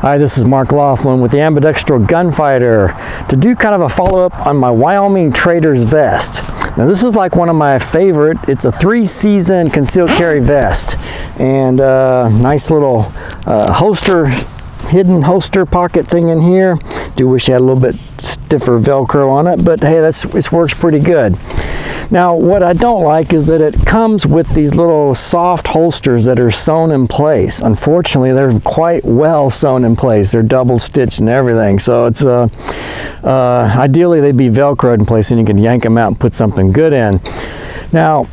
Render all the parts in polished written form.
Hi, this is Mark Laughlin with the Ambidextral Gunfighter to do kind of a follow-up on my Wyoming Trader's vest. Now this is like one of my favorite. It's a 3-season concealed carry vest, and nice little holster, hidden holster pocket thing in here. Do wish it had a little bit stiffer Velcro on it, but hey, it works pretty good. Now what I don't like is that it comes with these little soft holsters that are sewn in place. Unfortunately, they're quite well sewn in place. They're double stitched and everything, so it's ideally they'd be Velcroed in place and you can yank them out and put something good in. Now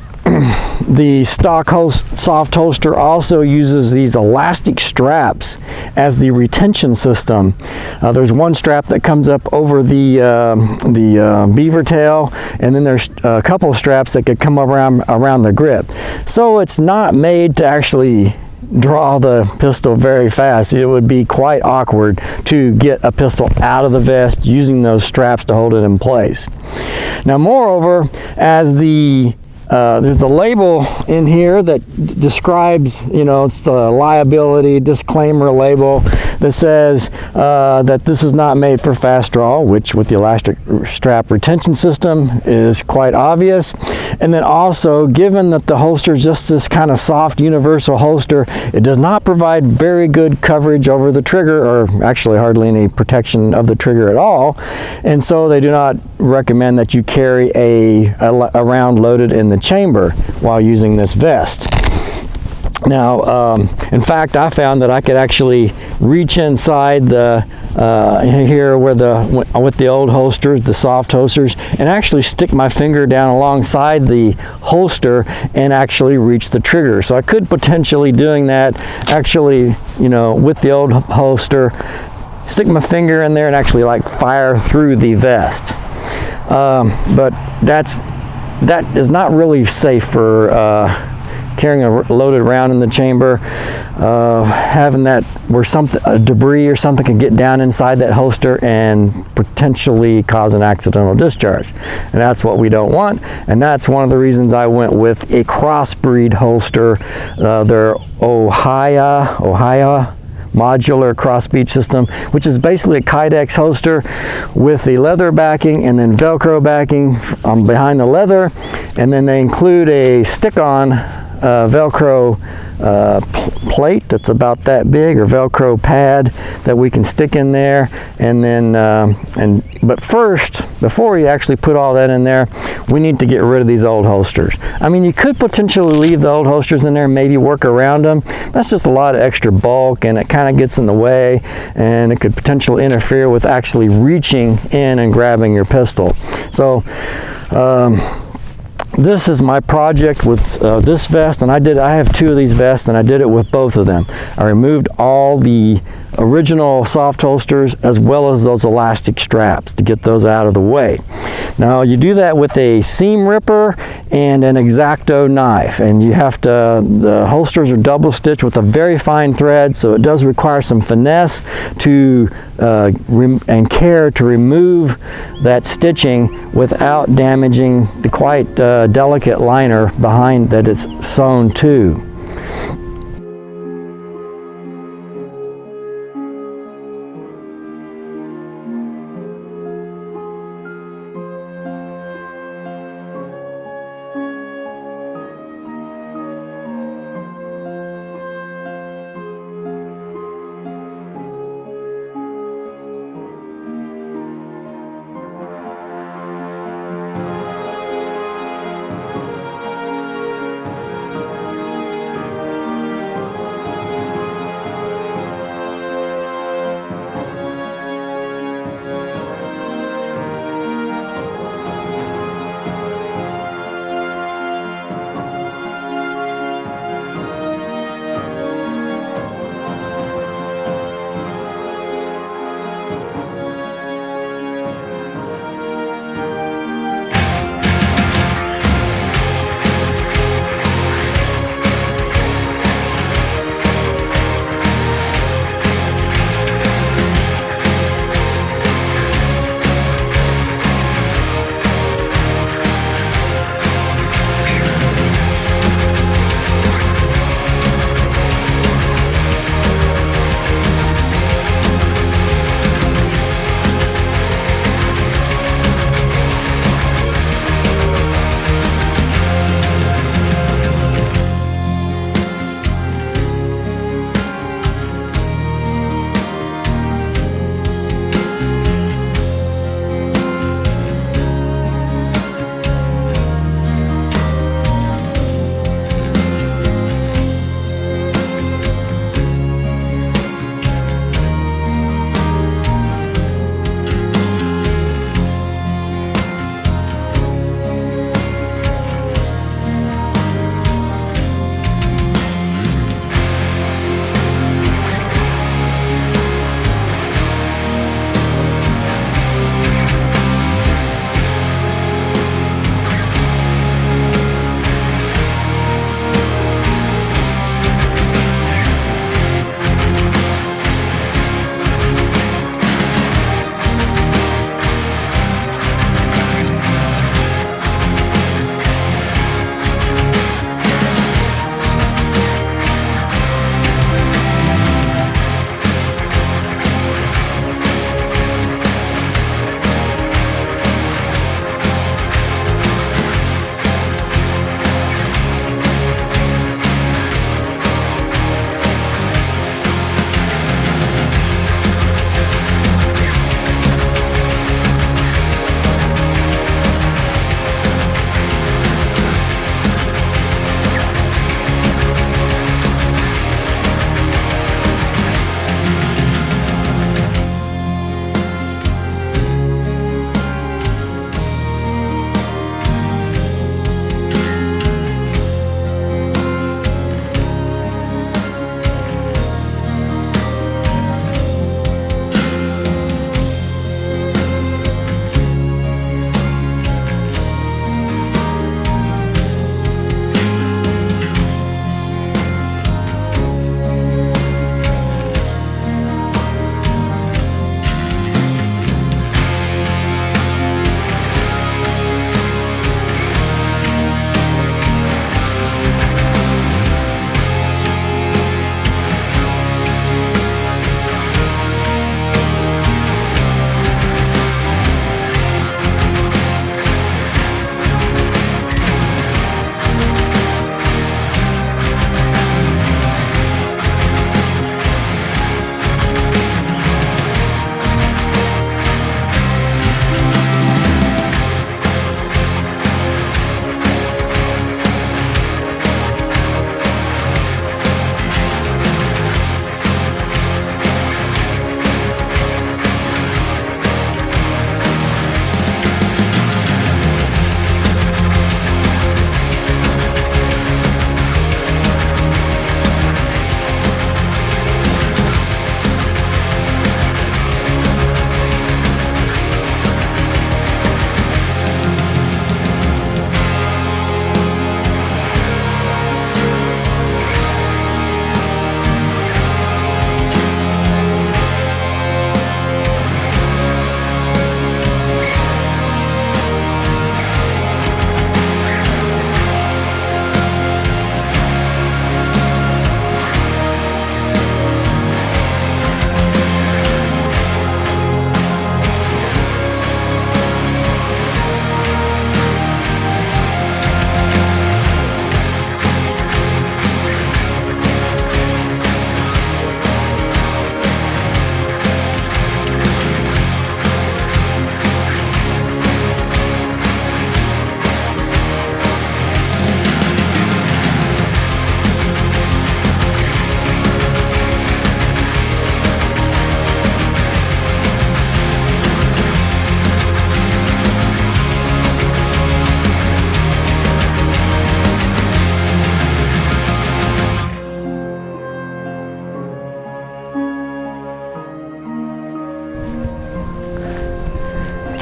the stock soft holster also uses these elastic straps as the retention system. There's one strap that comes up over the beaver tail, and then there's a couple of straps that could come around the grip. So it's not made to actually draw the pistol very fast. It would be quite awkward to get a pistol out of the vest using those straps to hold it in place. Now moreover, as there's a label in here that describes, it's the liability disclaimer label that says that this is not made for fast draw, which with the elastic strap retention system is quite obvious. And then also, given that the holster is just this kind of soft universal holster, it does not provide very good coverage over the trigger, or actually hardly any protection of the trigger at all. And so they do not recommend that you carry a round loaded in the chamber while using this vest. Now, in fact, I found that I could actually reach inside here with the old holsters, the soft holsters, and actually stick my finger down alongside the holster and actually reach the trigger. So I could potentially doing that actually, with the old holster, stick my finger in there and actually like fire through the vest. But that is not really safe for carrying a loaded round in the chamber. Having that where a debris or something can get down inside that holster and potentially cause an accidental discharge, and that's what we don't want. And that's one of the reasons I went with a Crossbreed holster, their Ohai Modular Crossbreed system, which is basically a Kydex holster with the leather backing and then Velcro backing behind the leather, and then they include a stick-on Velcro plate that's about that big, or Velcro pad that we can stick in there. And then but first, before we actually put all that in there, we need to get rid of these old holsters. I mean, you could potentially leave the old holsters in there and maybe work around them. That's just a lot of extra bulk, and it kind of gets in the way, and it could potentially interfere with actually reaching in and grabbing your pistol. So this is my project with this vest, and I have 2 of these vests, and I did it with both of them. I removed all the original soft holsters as well as those elastic straps to get those out of the way. Now you do that with a seam ripper and an X-Acto knife, and the holsters are double stitched with a very fine thread, so it does require some finesse and care to remove that stitching without damaging the quite delicate liner behind that it's sewn to.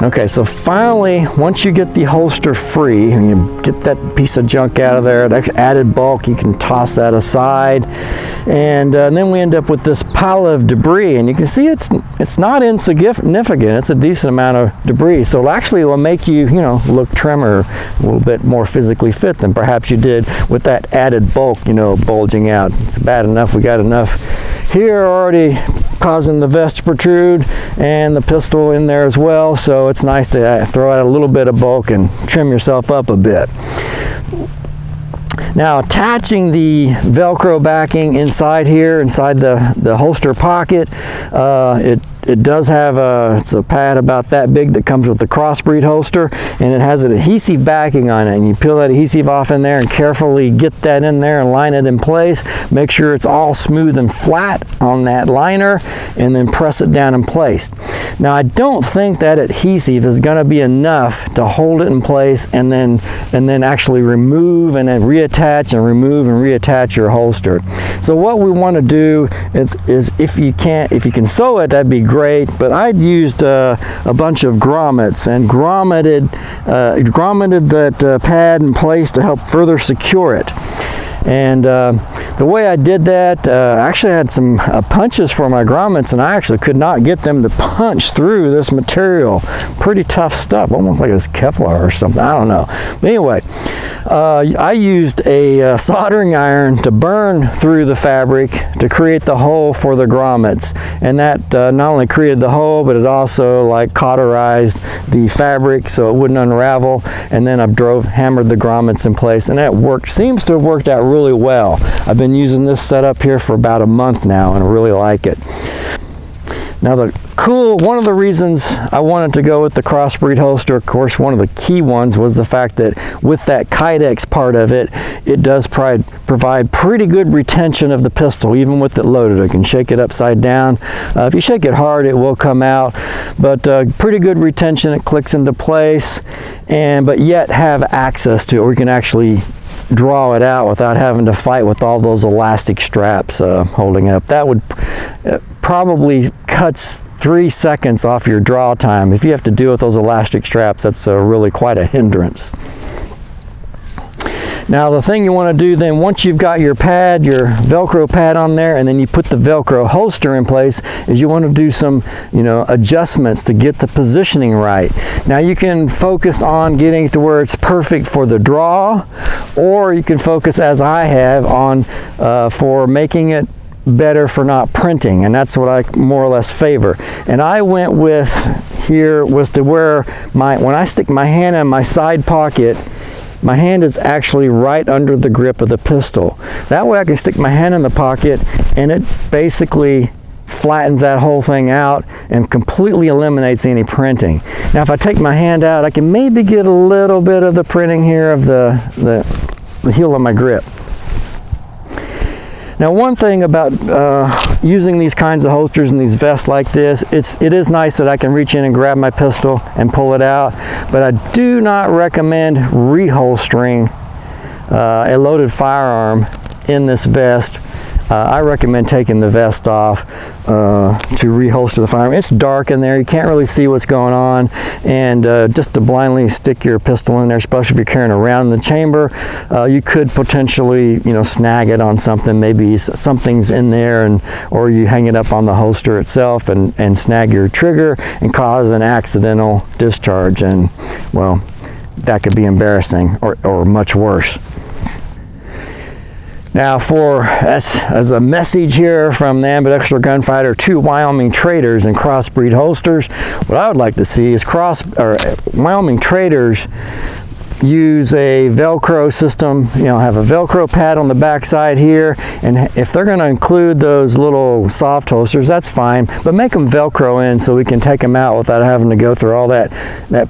Okay, so finally, once you get the holster free and you get that piece of junk out of there, that added bulk, you can toss that aside. And then we end up with this pile of debris, and you can see it's not insignificant. It's a decent amount of debris. So actually it will make you, look trimmer, a little bit more physically fit than perhaps you did with that added bulk, bulging out. It's bad enough we got enough here already causing the vest to protrude and the pistol in there as well, so it's nice to throw out a little bit of bulk and trim yourself up a bit. Now, attaching the Velcro backing inside here, inside the holster pocket, it does have it's a pad about that big that comes with the Crossbreed holster, and it has an adhesive backing on it, and you peel that adhesive off in there and carefully get that in there and line it in place. Make sure it's all smooth and flat on that liner, and then press it down in place. Now, I don't think that adhesive is going to be enough to hold it in place and then actually remove and then reattach and remove and reattach your holster. So what we want to do is if you can sew it, that'd be great, but I'd used a bunch of grommets and grommeted that pad in place to help further secure it. And the way I did that, I actually had some punches for my grommets, and I actually could not get them to punch through this material. Pretty tough stuff, almost like it's Kevlar or something, I don't know. But anyway, I used a soldering iron to burn through the fabric to create the hole for the grommets, and that not only created the hole, but it also cauterized the fabric so it wouldn't unravel. And then I hammered the grommets in place, and that seems to have worked out really well. I've been using this setup here for about a month now, and I really like it. Now, one of the reasons I wanted to go with the Crossbreed holster, of course, one of the key ones was the fact that with that Kydex part of it, it does provide pretty good retention of the pistol, even with it loaded. I can shake it upside down. If you shake it hard, it will come out, but pretty good retention. It clicks into place, but yet have access to it, or you can actually draw it out without having to fight with all those elastic straps holding it up. That would probably cuts 3 seconds off your draw time. If you have to deal with those elastic straps, that's really quite a hindrance. Now, the thing you want to do then, once you've got your pad, your Velcro pad on there, and then you put the Velcro holster in place, is you want to do some, adjustments to get the positioning right. Now, you can focus on getting it to where it's perfect for the draw, or you can focus, as I have, on for making it better for not printing, and that's what I more or less favor. And I went with here was to where when I stick my hand in my side pocket, my hand is actually right under the grip of the pistol. That way I can stick my hand in the pocket and it basically flattens that whole thing out and completely eliminates any printing. Now, if I take my hand out, I can maybe get a little bit of the printing here of the heel of my grip. Now, one thing about using these kinds of holsters and these vests like this, it is nice that I can reach in and grab my pistol and pull it out, but I do not recommend reholstering a loaded firearm in this vest. I recommend taking the vest off to reholster the firearm. It's dark in there, you can't really see what's going on, and just to blindly stick your pistol in there, especially if you're carrying around in the chamber, you could potentially snag it on something. Maybe something's in there, or you hang it up on the holster itself and snag your trigger and cause an accidental discharge, and well, that could be embarrassing or much worse. Now, as a message here from the Ambidextrous Gunfighter to Wyoming traders and Crossbreed holsters, what I would like to see is Wyoming traders use a Velcro system, have a Velcro pad on the back side here, and if they're going to include those little soft holsters, that's fine, but make them Velcro in so we can take them out without having to go through all that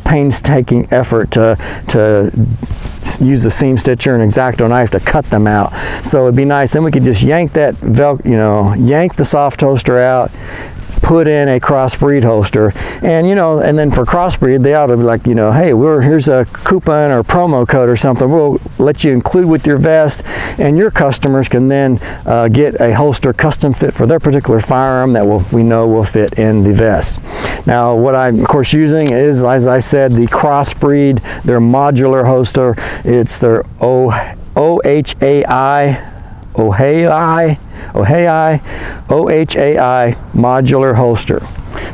painstaking effort to use a seam stitcher and X-Acto knife to cut them out. So it'd be nice, then we could just yank that yank the soft holster out, put in a Crossbreed holster. And you know, and then for Crossbreed, they ought to be like, you know, hey, here's a coupon or promo code or something we'll let you include with your vest, and your customers can then get a holster custom fit for their particular firearm that we know will fit in the vest. Now, what I'm of course using is, as I said, the Crossbreed, their modular holster. It's their Ohai Modular Holster.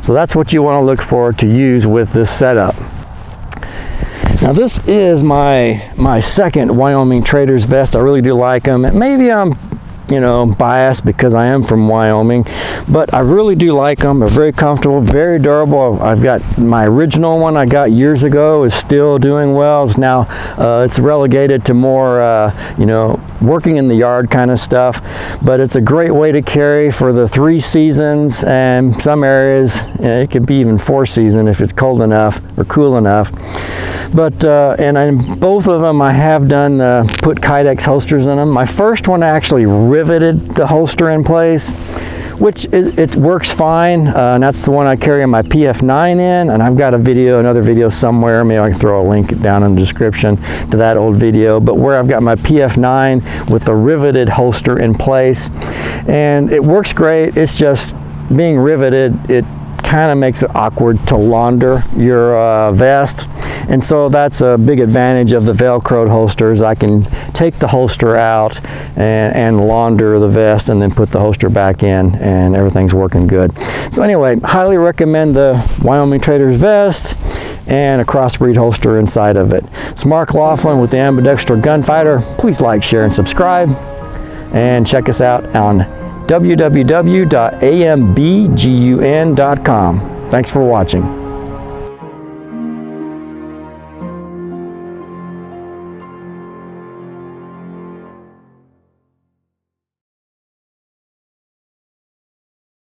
So that's what you want to look for to use with this setup. Now this is my second Wyoming Traders vest. I really do like them. Maybe I'm, you know, biased because I am from Wyoming, but I really do like them. They're very comfortable, very durable. I've got my original one I got years ago is still doing well. It's now it's relegated to more you know, working in the yard kind of stuff, but it's a great way to carry for the 3 seasons, and some areas it could be even 4 season if it's cold enough or cool enough. But and in both of them I have done put Kydex holsters in them. My first one actually riveted the holster in place, which it works fine, and that's the one I carry my PF9 in, and I've got another video somewhere, maybe I can throw a link down in the description to that old video, but where I've got my PF9 with the riveted holster in place, and it works great. It's just being riveted, it kind of makes it awkward to launder your vest, and so that's a big advantage of the Velcroed holsters. I can take the holster out and launder the vest and then put the holster back in, and everything's working good. So anyway, highly recommend the Wyoming Traders vest and a Crossbreed holster inside of it. It's Mark Laughlin with the Ambidextrous Gunfighter. Please like, share, and subscribe, and check us out on www.ambgun.com. Thanks for watching.